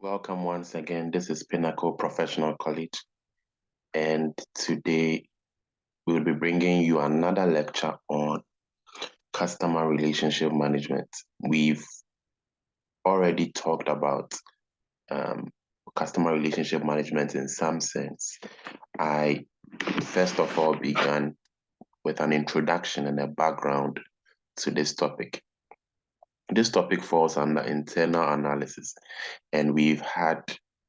Welcome once again. This is Pinnacle Professional College, and today we'll be bringing you another lecture on customer relationship management. We've already talked about customer relationship management in some sense. I first of all began with an introduction and a background to this topic. This topic falls under internal analysis, and we've had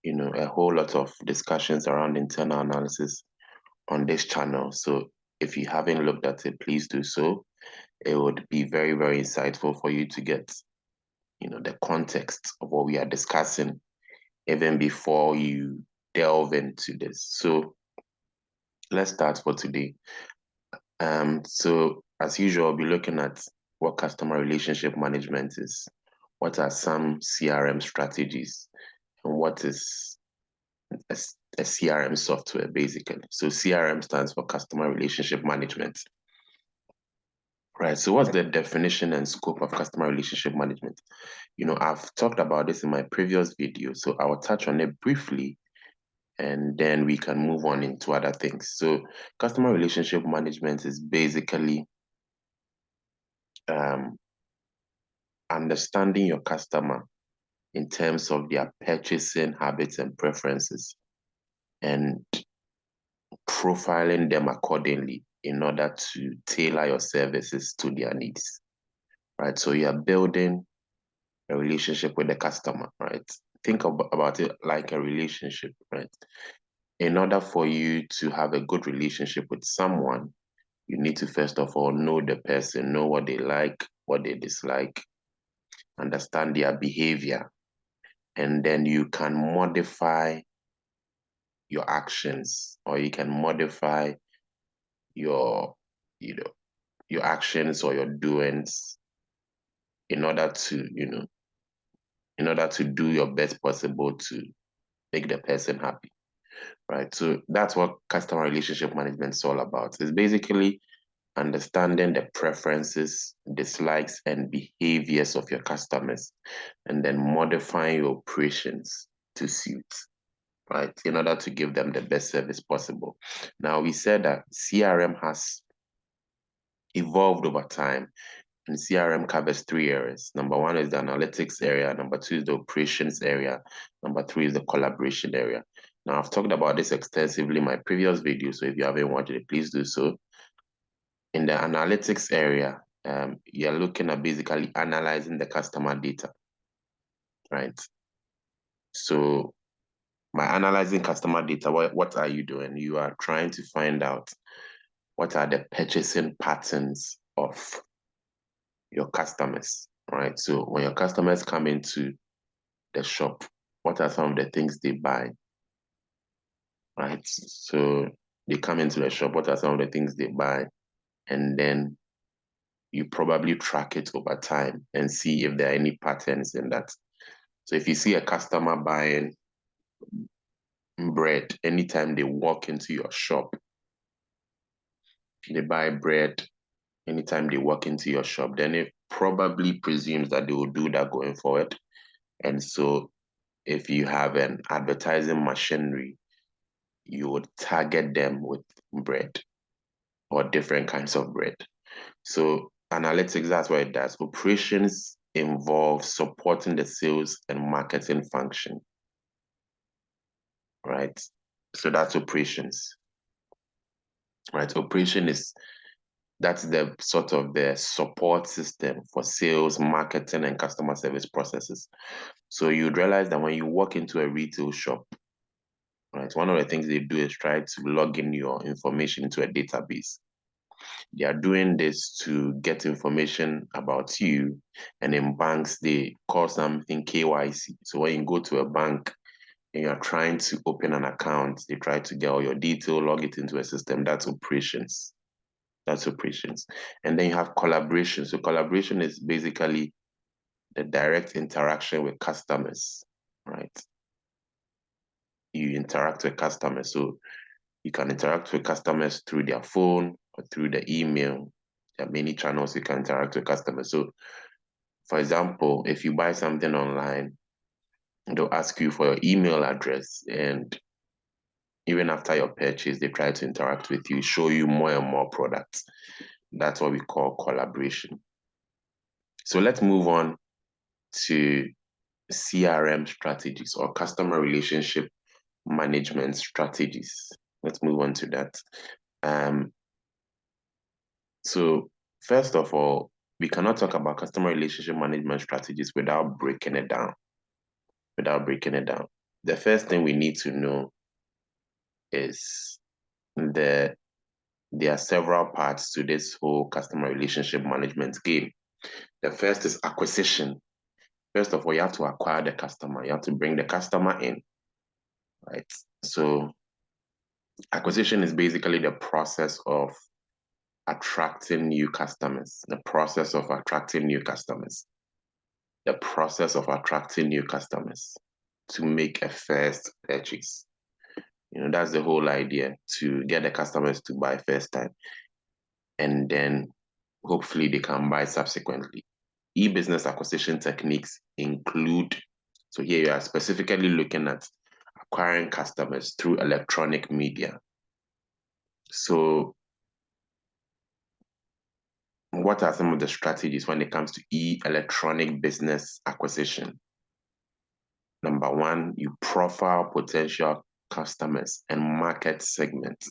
a whole lot of discussions around internal analysis on this channel. So if you haven't looked at it, please do so. It would be very, very insightful for you to get, the context of what we are discussing even before you delve into this. So let's start for today. So as usual, I'll be looking at what customer relationship management is, what are some CRM strategies, and what is a CRM software, basically. So CRM stands for Customer Relationship Management. Right, so what's the definition and scope of customer relationship management? I've talked about this in my previous video, so I will touch on it briefly, and then we can move on into other things. So customer relationship management is basically understanding your customer in terms of their purchasing habits and preferences, and profiling them accordingly in order to tailor your services to their needs, right? So you are building a relationship with the customer, right? Think about it like a relationship, right? In order for you to have a good relationship with someone, you need to first of all know the person, know what they like, what they dislike, understand their behavior, and then you can modify your actions, or you can modify your your actions or your doings in order to do your best possible to make the person happy, right? So that's what customer relationship management is all about. It's basically understanding the preferences, dislikes, and behaviors of your customers, and then modifying your operations to suit, right, in order to give them the best service possible. Now, we said that CRM has evolved over time, and CRM covers three areas. Number one is the analytics area. Number two is the operations area. Number three is the collaboration area. Now, I've talked about this extensively in my previous video, so if you haven't watched it, please do so. In the analytics area, you're looking at basically analyzing the customer data, right? So by analyzing customer data, what are you doing? You are trying to find out what are the purchasing patterns of your customers, right? So when your customers come into the shop, what are some of the things they buy, right? So they come into the shop, what are some of the things they buy? And then you probably track it over time and see if there are any patterns in that. So if you see a customer buying bread anytime they walk into your shop, they buy bread anytime they walk into your shop, then it probably presumes that they will do that going forward. And so if you have an advertising machinery, you would target them with bread or different kinds of bread. So analytics, that's what it does. Operations involve supporting the sales and marketing function, right? So that's operations, right? That's the sort of the support system for sales, marketing, and customer service processes. So you'd realize that when you walk into a retail shop, right, one of the things they do is try to log in your information into a database. They are doing this to get information about you, and in banks, they call something KYC. So when you go to a bank and you're trying to open an account, they try to get all your detail, log it into a system. That's operations. That's operations. And then you have collaboration. So collaboration is basically the direct interaction with customers, right? You interact with customers. So you can interact with customers through their phone or through the email. There are many channels you can interact with customers. So, for example, if you buy something online they'll ask you for your email address, and even after your purchase, they try to interact with you, show you more and more products. That's what we call collaboration. So let's move on to CRM strategies, or customer relationship management strategies. Let's move on to that. So first of all, we cannot talk about customer relationship management strategies without breaking it down. The first thing we need to know is there are several parts to this whole customer relationship management game. The first is acquisition. First of all, you have to acquire the customer. You have to bring the customer in, right? So acquisition is basically the process of attracting new customers. The process of attracting new customers to make a first purchase. That's the whole idea, to get the customers to buy first time, and then hopefully they can buy subsequently. E-business acquisition techniques include, so here you are specifically looking at acquiring customers through electronic media. So what are some of the strategies when it comes to electronic business acquisition? Number one, you profile potential customers and market segments.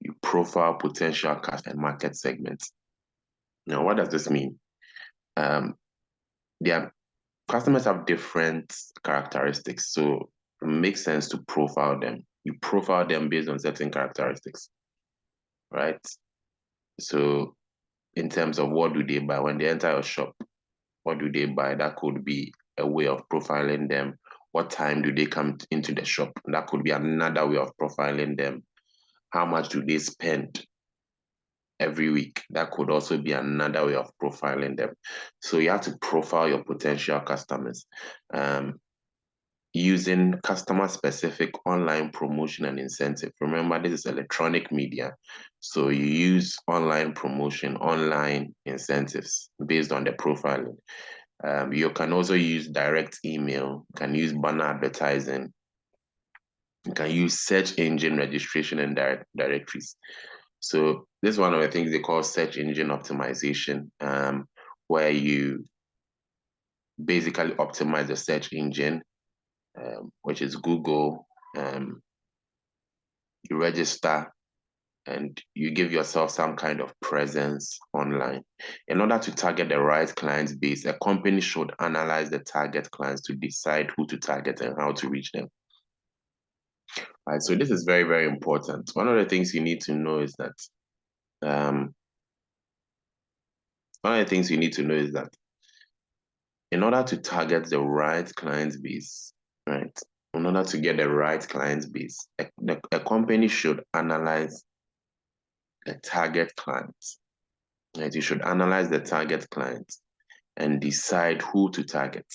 You profile potential customers and market segments. Now, what does this mean? Their customers have different characteristics, so it makes sense to profile them. You profile them based on certain characteristics, right? So in terms of what do they buy when they enter your shop, what do they buy? That could be a way of profiling them. What time do they come into the shop? That could be another way of profiling them. How much do they spend every week? That could also be another way of profiling them. So you have to profile your potential customers using customer-specific online promotion and incentive. Remember, this is electronic media. So you use online promotion, online incentives based on the profiling. You can also use direct email, you can use banner advertising, you can use search engine registration and directories. So this is one of the things they call search engine optimization, where you basically optimize the search engine, which is Google. You register and you give yourself some kind of presence online. In order to target the right client base, a company should analyze the target clients to decide who to target and how to reach them. All right, so this is very, very important. One of the things you need to know is that in order to target the right client base, right? In order to get the right client base, a company should analyze the target clients. Right? You should analyze the target clients and decide who to target.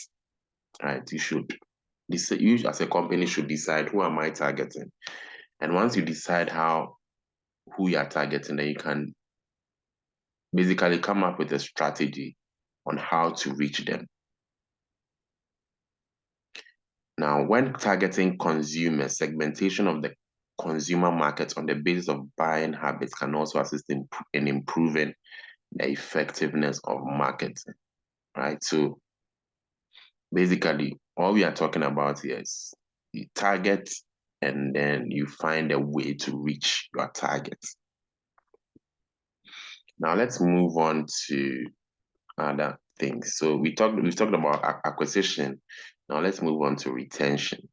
Right? You as a company should decide, who am I targeting? And once you decide who you are targeting, then you can basically come up with a strategy on how to reach them. Now, when targeting consumers, segmentation of the consumer market on the basis of buying habits can also assist in improving the effectiveness of marketing, right? So basically, all we are talking about here is you target and then you find a way to reach your target. Now let's move on to other things. So we've talked about acquisition. Now let's move on to retention.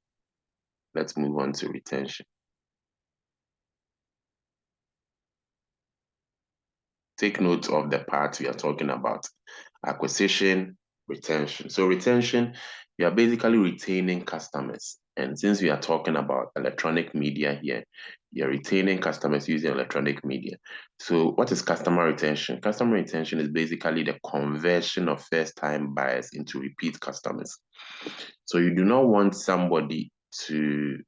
Take note of the part we are talking about: acquisition, retention. So retention, you are basically retaining customers. And since we are talking about electronic media here, you're retaining customers using electronic media. So what is customer retention? Customer retention is basically the conversion of first-time buyers into repeat customers. So you do not want somebody to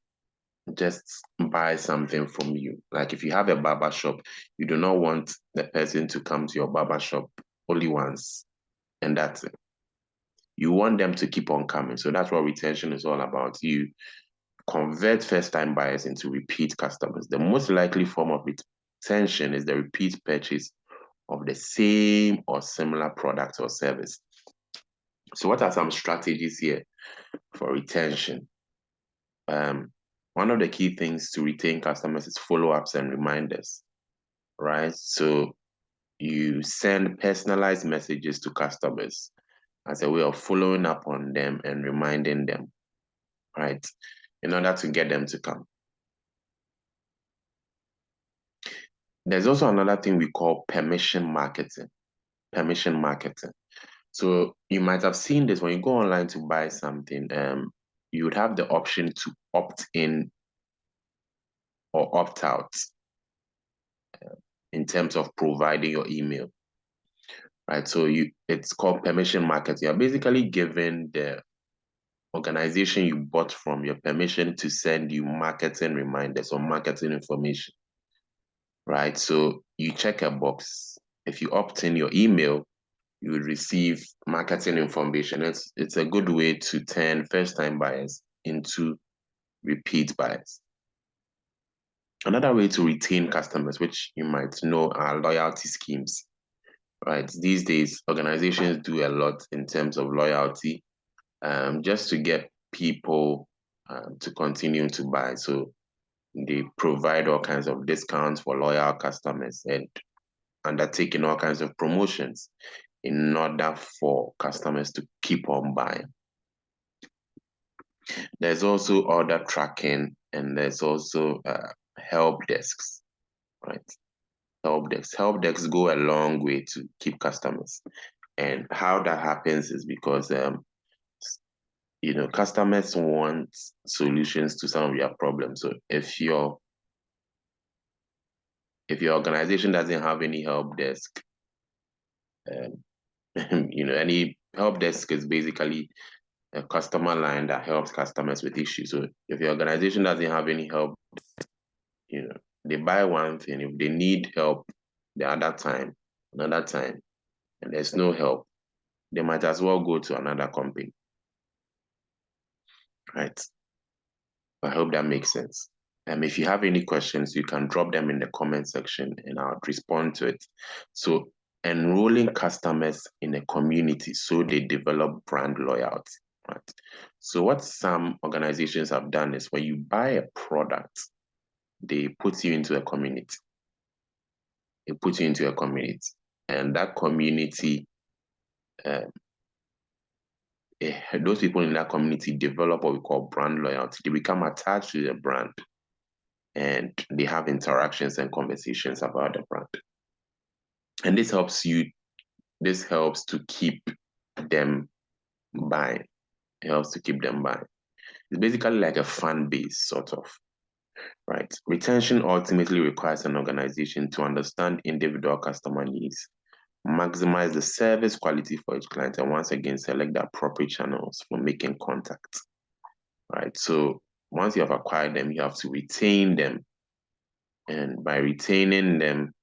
just buy something from you. Like if you have a barber shop, you do not want the person to come to your barber shop only once and that's it. you want them to keep on coming. So that's what retention is all about. You convert first-time buyers into repeat customers. The most likely form of retention is the repeat purchase of the same or similar product or service. So what are some strategies here for retention? One of the key things to retain customers is follow-ups and reminders, right? So you send personalized messages to customers as a way of following up on them and reminding them, right, in order to get them to come. There's also another thing we call permission marketing. Permission marketing. So you might have seen this when you go online to buy something. You would have the option to opt in or opt out in terms of providing your email, right? So it's called permission marketing. You're basically giving the organization you bought from your permission to send you marketing reminders or marketing information, right? So you check a box. If you opt in your email, you will receive marketing information. It's a good way to turn first-time buyers into repeat buyers. Another way to retain customers, which you might know, are loyalty schemes, right? These days, organizations do a lot in terms of loyalty, just to get people to continue to buy. So they provide all kinds of discounts for loyal customers and undertaking all kinds of promotions in order for customers to keep on buying. There's also order tracking, and there's also help desks, right? Help desks go a long way to keep customers. And how that happens is because customers want solutions to some of their problems. So if your organization doesn't have any help desk, any help desk is basically a customer line that helps customers with issues. So if your organization doesn't have any help, they buy one thing. If they need help another time, and there's no help, they might as well go to another company, right? I hope that makes sense. If you have any questions, you can drop them in the comment section and I'll respond to it. So enrolling customers in a community so they develop brand loyalty, right? So what some organizations have done is when you buy a product, they put you into a community. They put you into a community. And that community, those people in that community develop what we call brand loyalty. They become attached to the brand and they have interactions and conversations about the brand. And this helps to keep them buying. It helps to keep them buying. It's basically like a fan base, sort of, right? Retention ultimately requires an organization to understand individual customer needs, maximize the service quality for each client, and once again, select the appropriate channels for making contact, right? So once you have acquired them, you have to retain them. And by retaining them,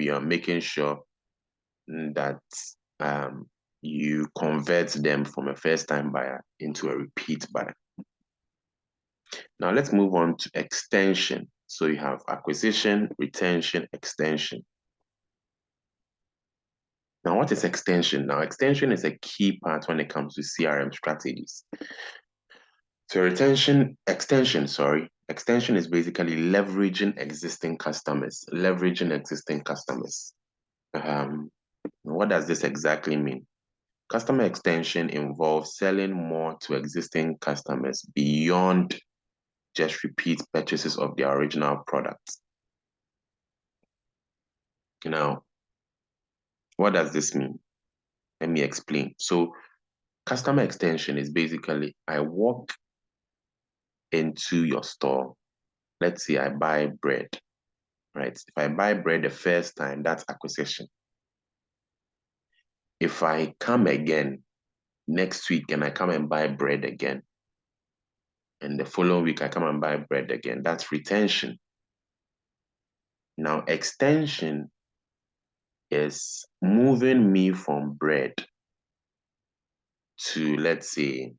you are making sure that you convert them from a first-time buyer into a repeat buyer. Now let's move on to extension. So you have acquisition, retention, extension. Now, what is extension? Now, extension is a key part when it comes to CRM strategies. So extension is basically leveraging existing customers. What does this exactly mean? Customer extension involves selling more to existing customers beyond just repeat purchases of their original products. Now, what does this mean? Let me explain. So, customer extension is basically, I walk into your store. Let's say I buy bread, right? If I buy bread the first time, that's acquisition. If I come again next week and I come and buy bread again, and the following week I come and buy bread again, that's retention. Now, extension is moving me from bread to, let's say,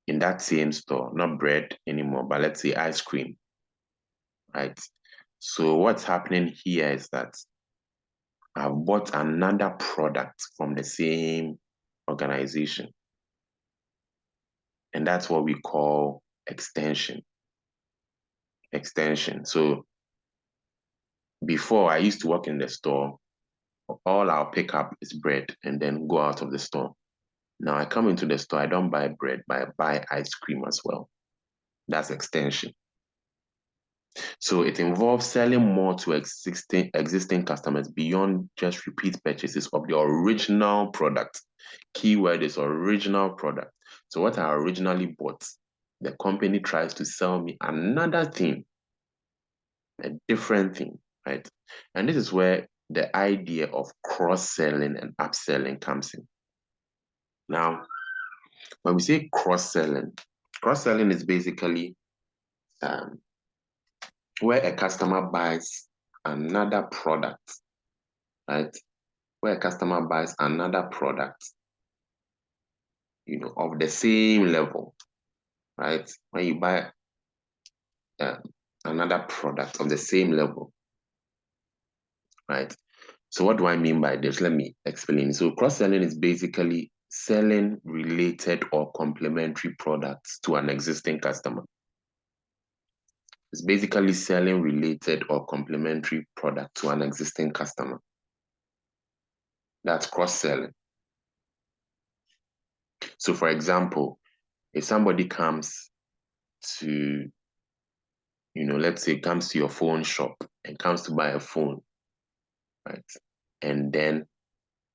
in that same store, not bread anymore, but let's say ice cream, right? So what's happening here is that I've bought another product from the same organization. And that's what we call extension. So before, I used to work in the store. All I'll pick up is bread and then go out of the store. Now I come into the store, I don't buy bread, but I buy ice cream as well. That's extension. So it involves selling more to existing customers beyond just repeat purchases of the original product. Keyword is original product. So what I originally bought, the company tries to sell me another thing, a different thing, right? And this is where the idea of cross-selling and upselling comes in. Now, when we say cross-selling is basically where a customer buys another product, right? Where a customer buys another product, of the same level, right? When you buy another product of the same level, right? So what do I mean by this? Let me explain. So cross-selling is basically selling related or complementary products to an existing customer. It's basically selling related or complementary product to an existing customer. That's cross-selling. So for example, if somebody comes to, let's say comes to your phone shop and comes to buy a phone, right? And then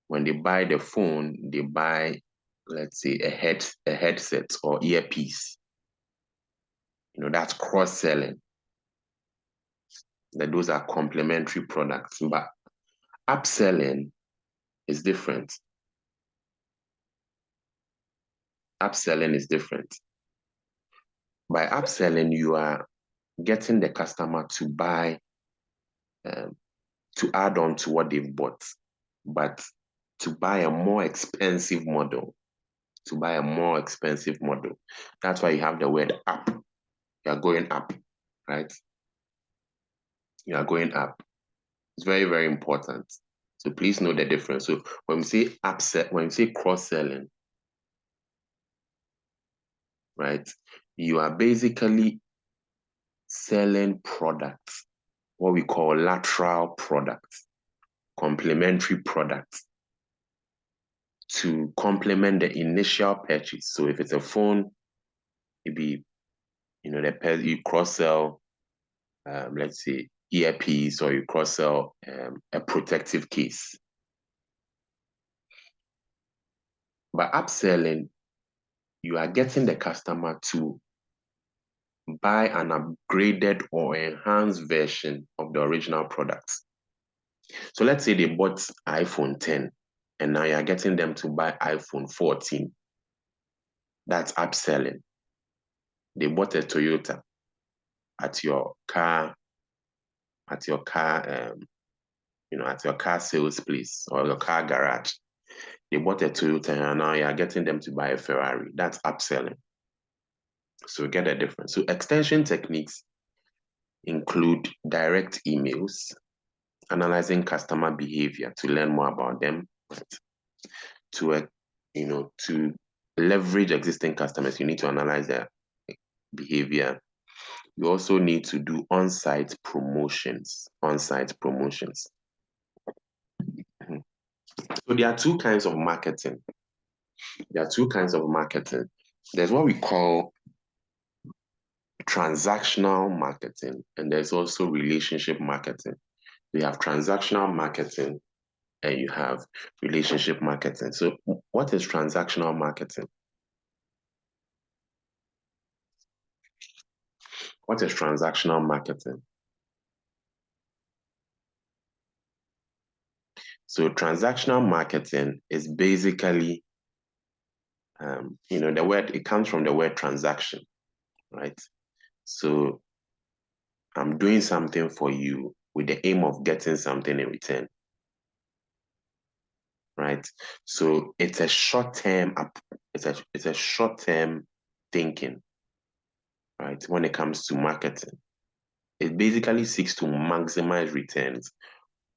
when they buy the phone, they buy, let's say, a headset or earpiece. That's cross-selling. That those are complementary products. But upselling is different. Upselling is different. By upselling, you are getting the customer to buy, to add on to what they've bought, but to buy a more expensive model. That's why you have the word up. You are going up, right? You are going up. It's very, very important. So please know the difference. So when we say cross-selling, right, you are basically selling products, what we call lateral products, complementary products, to complement the initial purchase. So if it's a phone, it'd be, you cross-sell, let's say, earpiece, or you cross-sell a protective case. By upselling, you are getting the customer to buy an upgraded or enhanced version of the original product. So let's say they bought iPhone 10 and now you're getting them to buy iPhone 14. That's upselling. They bought a Toyota at your car sales place or your car garage. They bought a Toyota and now you're getting them to buy a Ferrari. That's upselling. So get a difference. So extension techniques include direct emails, analyzing customer behavior to learn more about them, right? To leverage existing customers, you need to analyze their behavior. You also need to do on-site promotions. So there are two kinds of marketing. There's what we call transactional marketing, and there's also relationship marketing. You have transactional marketing and you have relationship marketing. So what is transactional marketing? What is transactional marketing? So transactional marketing is basically, it comes from the word transaction, right? So I'm doing something for you with the aim of getting something in return, right? So it's a short-term, it's a short-term thinking, right? When it comes to marketing, it basically seeks to maximize returns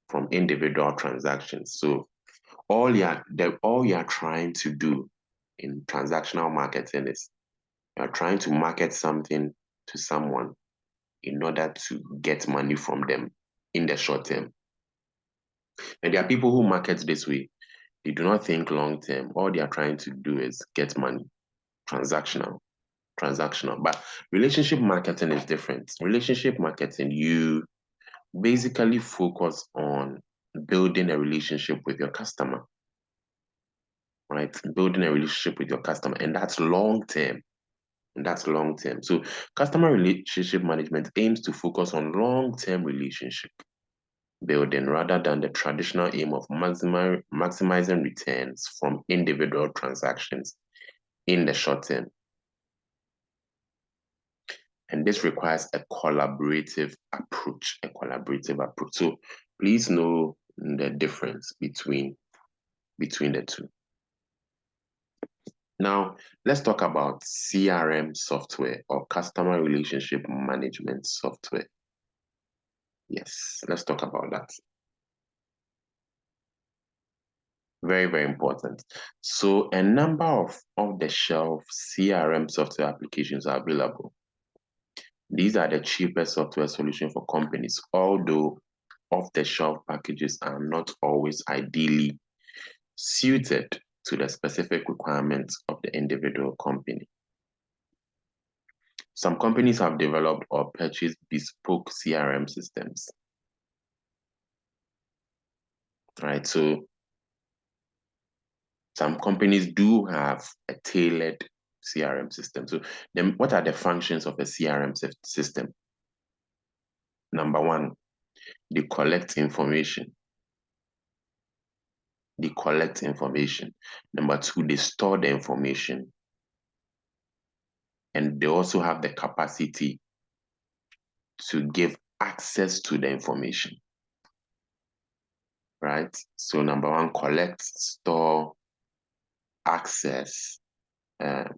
from individual transactions. So all you're trying to do in transactional marketing is you're trying to market something to someone in order to get money from them in the short term. And there are people who market this way. They do not think long term. All they are trying to do is get money, transactional. But relationship marketing is different. Relationship marketing, you basically focus on building a relationship with your customer, right? Building a relationship with your customer, and that's long term. So customer relationship management aims to focus on long-term relationship building rather than the traditional aim of maximizing returns from individual transactions in the short term. And this requires a collaborative approach. So please know the difference between the two. Now, let's talk about CRM software or customer relationship management software. Yes, let's talk about that. Very, very important. So a number of off-the-shelf CRM software applications are available. These are the cheapest software solution for companies, although off-the-shelf packages are not always ideally suited to the specific requirements of the individual company. Some companies have developed or purchased bespoke CRM systems. Right, so some companies do have a tailored CRM system. So then what are the functions of a CRM system? Number one, they collect information. Number two, they store the information. And they also have the capacity to give access to the information. Right? So number one, collect, store, access, and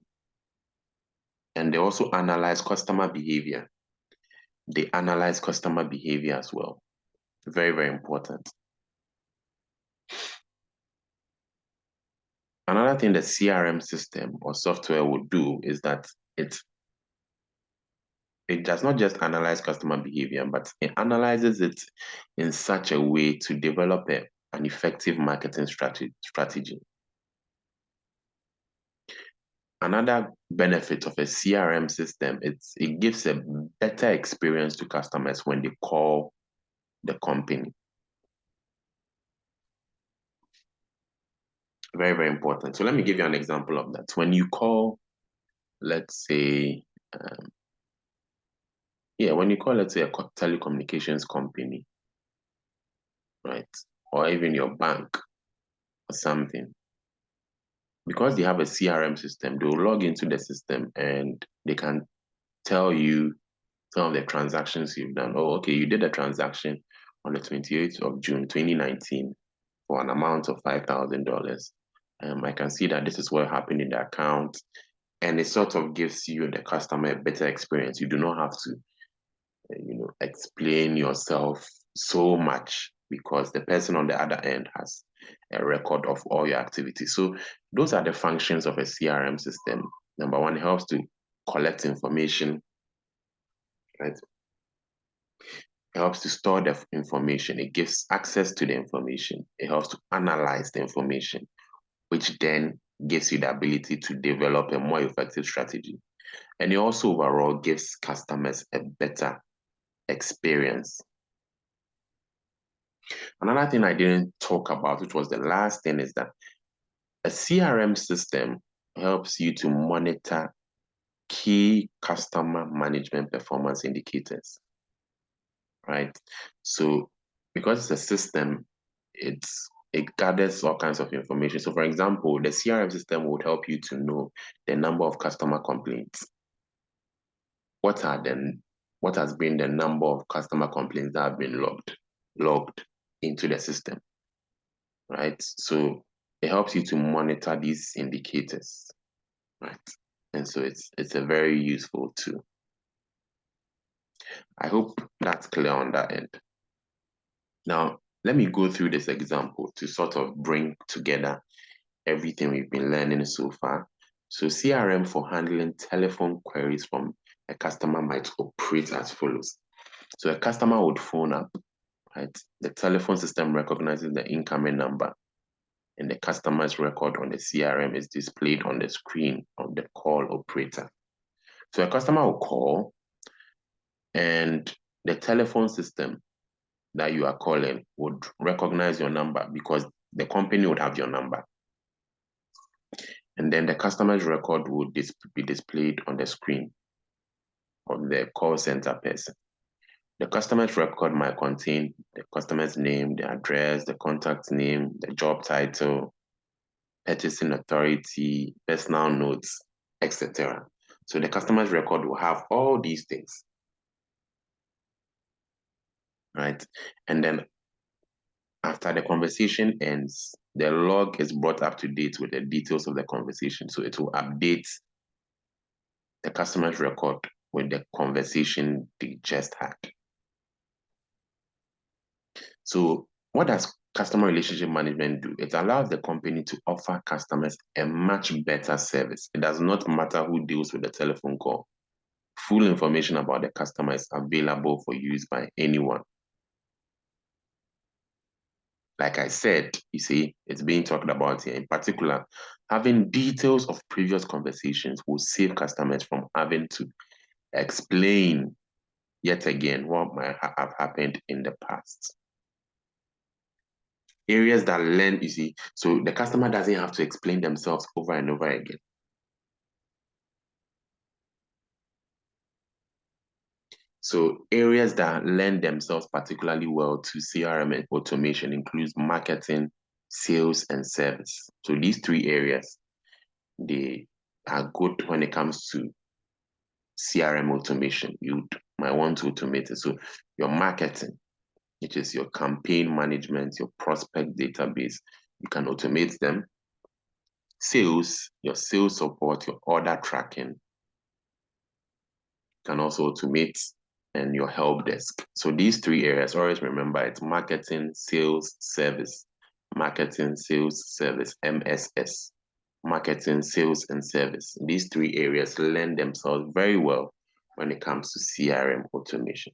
they also analyze customer behavior. They analyze customer behavior as well. Very, very important. Another thing the CRM system or software will do is that it does not just analyze customer behavior, but it analyzes it in such a way to develop an effective marketing strategy. Another benefit of a CRM system, it gives a better experience to customers when they call the company. Very, very important. So let me give you an example of that. When you call, let's say, when you call, let's say, a telecommunications company, right? Or even your bank or something, because they have a CRM system, they'll log into the system and they can tell you some of the transactions you've done. Oh, okay, you did a transaction on the 28th of June, 2019 for an amount of $5,000. I can see that this is what happened in the account. And it sort of gives you, the customer, a better experience. You do not have to, explain yourself so much because the person on the other end has a record of all your activities. So those are the functions of a CRM system. Number one, it helps to collect information, right? It helps to store the information. It gives access to the information. It helps to analyze the information, which then gives you the ability to develop a more effective strategy. And it also overall gives customers a better experience. Another thing I didn't talk about, which was the last thing, is that a CRM system helps you to monitor key customer management performance indicators, right? So because it's a system, it gathers all kinds of information. So for example, the CRM system would help you to know the number of customer complaints. What are what has been the number of customer complaints that have been logged into the system, right? So it helps you to monitor these indicators, right? And so it's a very useful tool. I hope that's clear on that end. Now, let me go through this example to sort of bring together everything we've been learning so far. So CRM for handling telephone queries from a customer might operate as follows. So a customer would phone up, right? The telephone system recognizes the incoming number, and the customer's record on the CRM is displayed on the screen of the call operator. So a customer will call, and the telephone system that you are calling would recognize your number because the company would have your number. And then the customer's record would be displayed on the screen of the call center person. The customer's record might contain the customer's name, the address, the contact name, the job title, purchasing authority, personal notes, etc. So the customer's record will have all these things, right? And then after the conversation ends, the log is brought up to date with the details of the conversation. So it will update the customer's record with the conversation they just had. So what does customer relationship management do? It allows the company to offer customers a much better service. It does not matter who deals with the telephone call. Full information about the customer is available for use by anyone. Like I said, you see, it's being talked about here. In particular, having details of previous conversations will save customers from having to explain yet again what might have happened in the past. Areas that learn, you see, so the customer doesn't have to explain themselves over and over again. So areas that lend themselves particularly well to CRM and automation includes marketing, sales, and service. So these three areas, they are good when it comes to CRM automation. You might want to automate it. So your marketing, which is your campaign management, your prospect database, you can automate them. Sales, your sales support, your order tracking, you can also automate, and your help desk. So these three areas, always remember, it's marketing, sales, service. Marketing, sales, service, MSS. Marketing, sales, and service. These three areas lend themselves very well when it comes to CRM automation.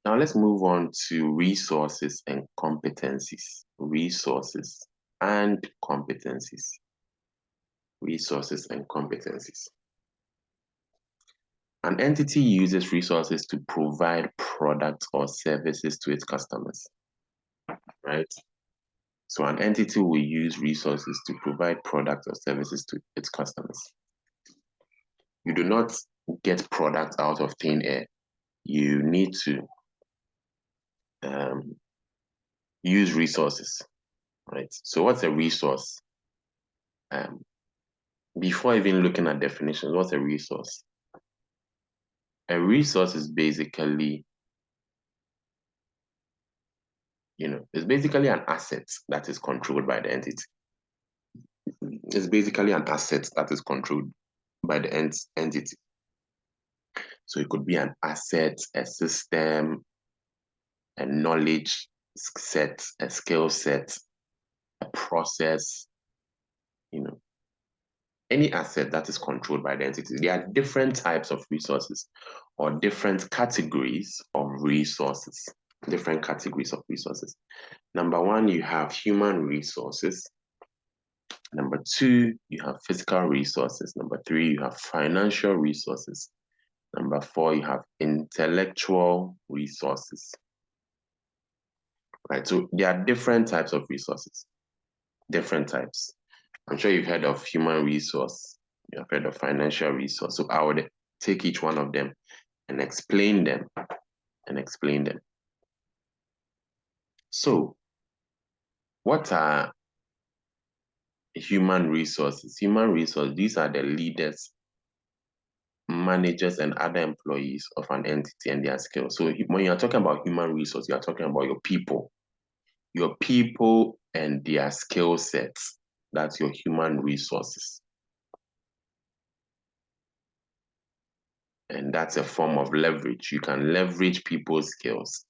Now let's move on to resources and competencies. Resources and competencies. Resources and competencies. An entity uses resources to provide products or services to its customers, right? So an entity will use resources to provide products or services to its customers. You do not get products out of thin air. You need to use resources, right? So what's a resource? Before even looking at definitions, what's a resource? A resource is basically, it's basically an asset that is controlled by the entity. It's basically an asset that is controlled by the entity. So it could be an asset, a system, a knowledge set, a skill set, a process, any asset that is controlled by the entity. There are different types of resources or different categories of resources. Different categories of resources. Number one, you have human resources. Number two, you have physical resources. Number three, you have financial resources. Number four, you have intellectual resources. Right, so there are different types of resources. Different types. I'm sure you've heard of human resource. You've heard of financial resource. So I would take each one of them and explain them. So what are human resources. Human resources, these are the leaders, managers, and other employees of an entity and their skills. So when you're talking about human resource, you're talking about your people and their skill sets. That's your human resources. And that's a form of leverage. You can leverage people's skills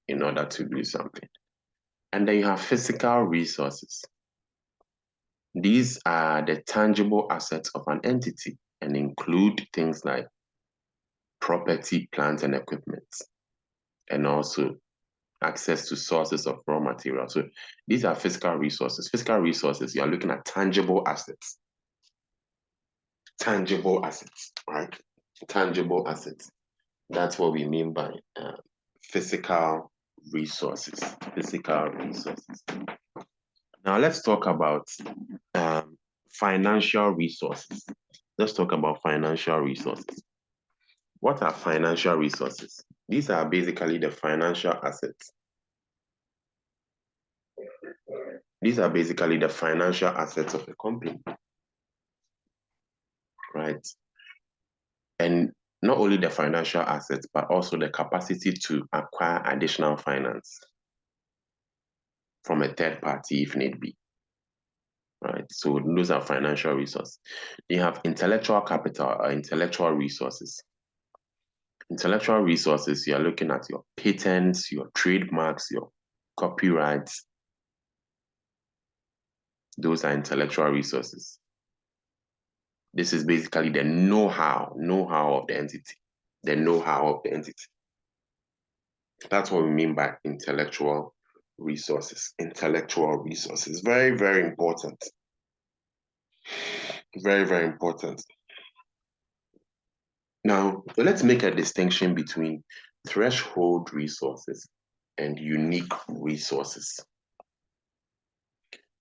in order to do something. And then you have physical resources. These are the tangible assets of an entity and include things like property, plant, and equipment, and also access to sources of raw material. So these are physical resources. Physical resources, you are looking at tangible assets. Tangible assets, right? Tangible assets. That's what we mean by physical resources. Physical resources. Now let's talk about financial resources. Let's talk about financial resources. What are financial resources? These are basically the financial assets. These are basically the financial assets of a company, right? And not only the financial assets, but also the capacity to acquire additional finance from a third party if need be, right? So those are financial resources. You have intellectual capital or intellectual resources. Intellectual resources, you're looking at your patents, your trademarks, your copyrights. Those are intellectual resources. This is basically the know-how of the entity, the know-how of the entity. That's what we mean by intellectual resources. Intellectual resources, very, very important. Very, very important. Now, let's make a distinction between threshold resources and unique resources.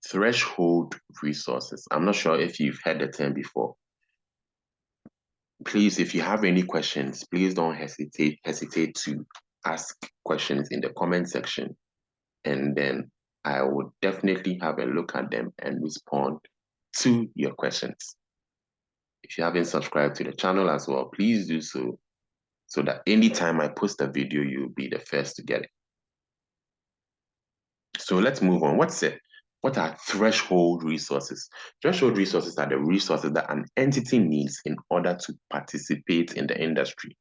Threshold resources. I'm not sure if you've heard the term before. Please, if you have any questions, please don't hesitate to ask questions in the comment section, and then I would definitely have a look at them and respond to your questions. If you haven't subscribed to the channel as well, please do so that anytime I post a video, you'll be the first to get it. So let's move on. What are threshold resources? Threshold resources are the resources that an entity needs in order to participate in the industry,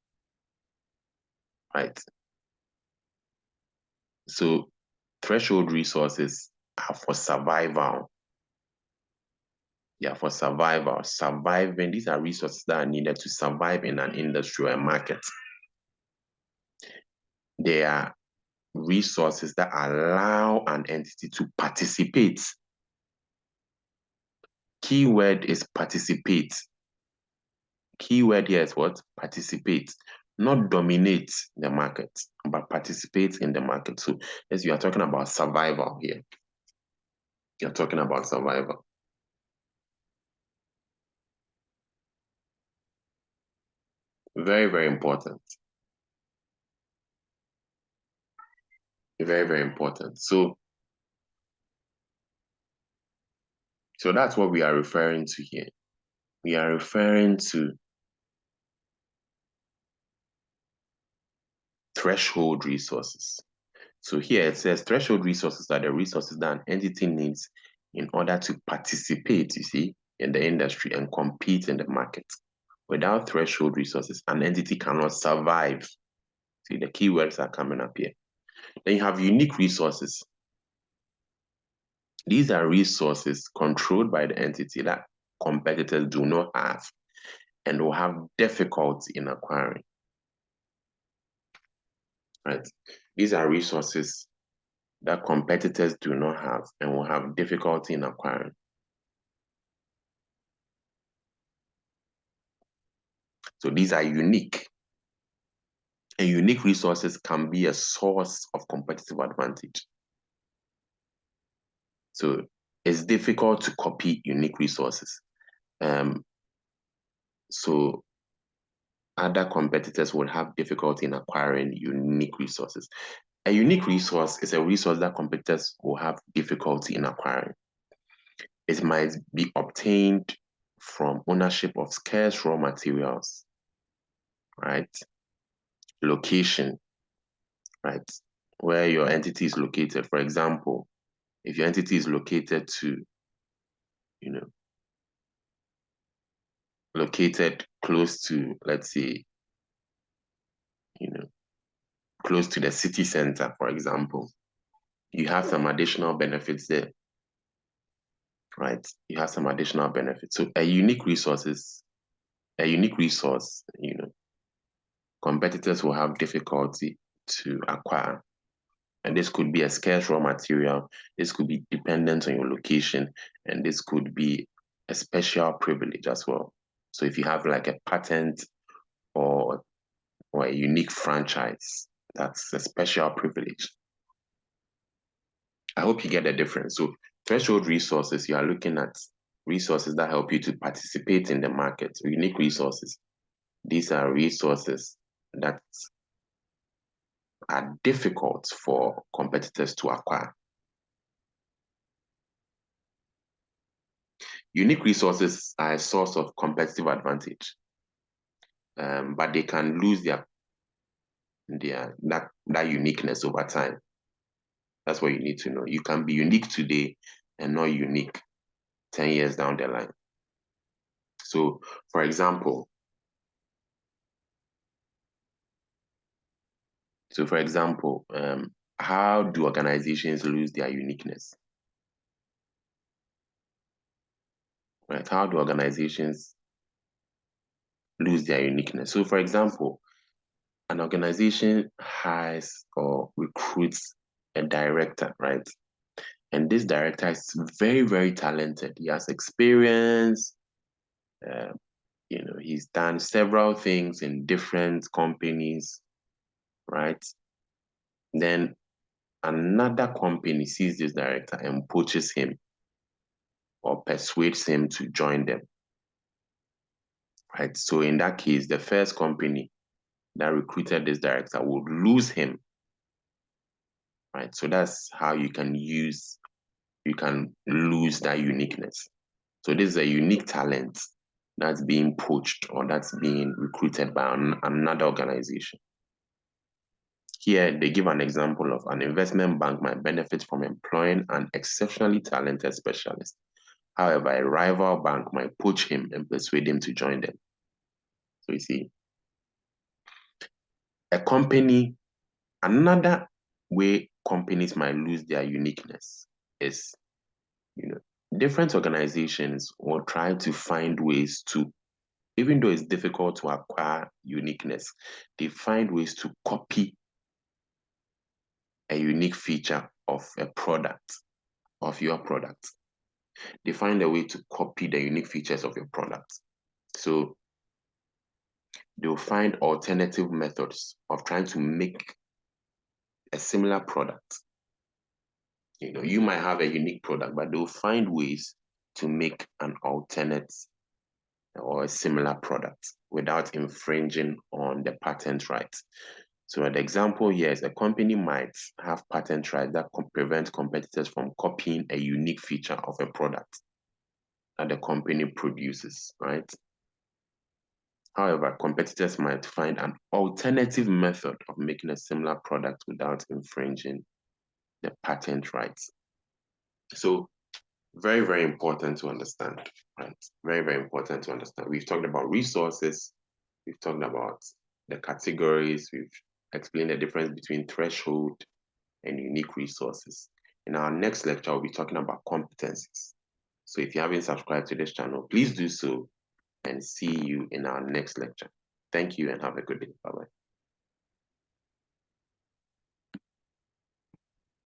right? So threshold resources are for survival. Yeah, for survival. Surviving, these are resources that are needed to survive in an industry or a market. They are resources that allow an entity to participate. Keyword is participate. Keyword here is what? Participate. Not dominate the market, but participate in the market. So as you are talking about survival here. You're talking about survival. Very, very important. Very, very important. So that's what we are referring to here. We are referring to threshold resources. So here it says threshold resources are the resources that an entity needs in order to participate, you see, in the industry and compete in the market. Without threshold resources, an entity cannot survive. See, the keywords are coming up here. Then you have unique resources. These are resources controlled by the entity that competitors do not have and will have difficulty in acquiring. Right? These are resources that competitors do not have and will have difficulty in acquiring. So these are unique. And unique resources can be a source of competitive advantage. So it's difficult to copy unique resources. So other competitors will have difficulty in acquiring unique resources. A unique resource is a resource that competitors will have difficulty in acquiring. It might be obtained from ownership of scarce raw materials, right? Location, right? Where your entity is located. For example, if your entity is located located close to, let's say, close to the city center, for example, you have some additional benefits there, right? You have some additional benefits. So a unique resource, competitors will have difficulty to acquire. And this could be a scarce raw material. This could be dependent on your location. And this could be a special privilege as well. So if you have like a patent or a unique franchise, that's a special privilege. I hope you get the difference. So threshold resources, you are looking at resources that help you to participate in the market. So unique resources, these are resources that are difficult for competitors to acquire. Unique resources are a source of competitive advantage, but they can lose that uniqueness over time. That's what you need to know. You can be unique today and not unique 10 years down the line. So, for example, how do organizations lose their uniqueness? Right? How do organizations lose their uniqueness? So, for example, an organization hires or recruits a director, right? And this director is very, very talented. He has experience. He's done several things in different companies, right? Then another company sees this director and poaches him or persuades him to join them, right? So in that case, the first company that recruited this director would lose him, right? So that's how you can lose that uniqueness. So this is a unique talent that's being poached or that's being recruited by another organization. Here, they give an example of an investment bank might benefit from employing an exceptionally talented specialist. However, a rival bank might poach him and persuade him to join them. So you see, another way companies might lose their uniqueness is, different organizations will try to find ways to, even though it's difficult to acquire uniqueness, they find ways to copy a unique feature of a product, of your product. They find a way to copy the unique features of your product. So they'll find alternative methods of trying to make a similar product. You might have a unique product, but they'll find ways to make an alternate or a similar product without infringing on the patent rights. So an example here is a company might have patent rights that prevent competitors from copying a unique feature of a product that the company produces, right? However, competitors might find an alternative method of making a similar product without infringing the patent rights. So very, very important to understand, right? Very, very important to understand. We've talked about resources. We've talked about the categories. We've explained the difference between threshold and unique resources. In our next lecture, we'll be talking about competencies. So if you haven't subscribed to this channel, please do so, and see you in our next lecture. Thank you and have a good day. Bye-bye.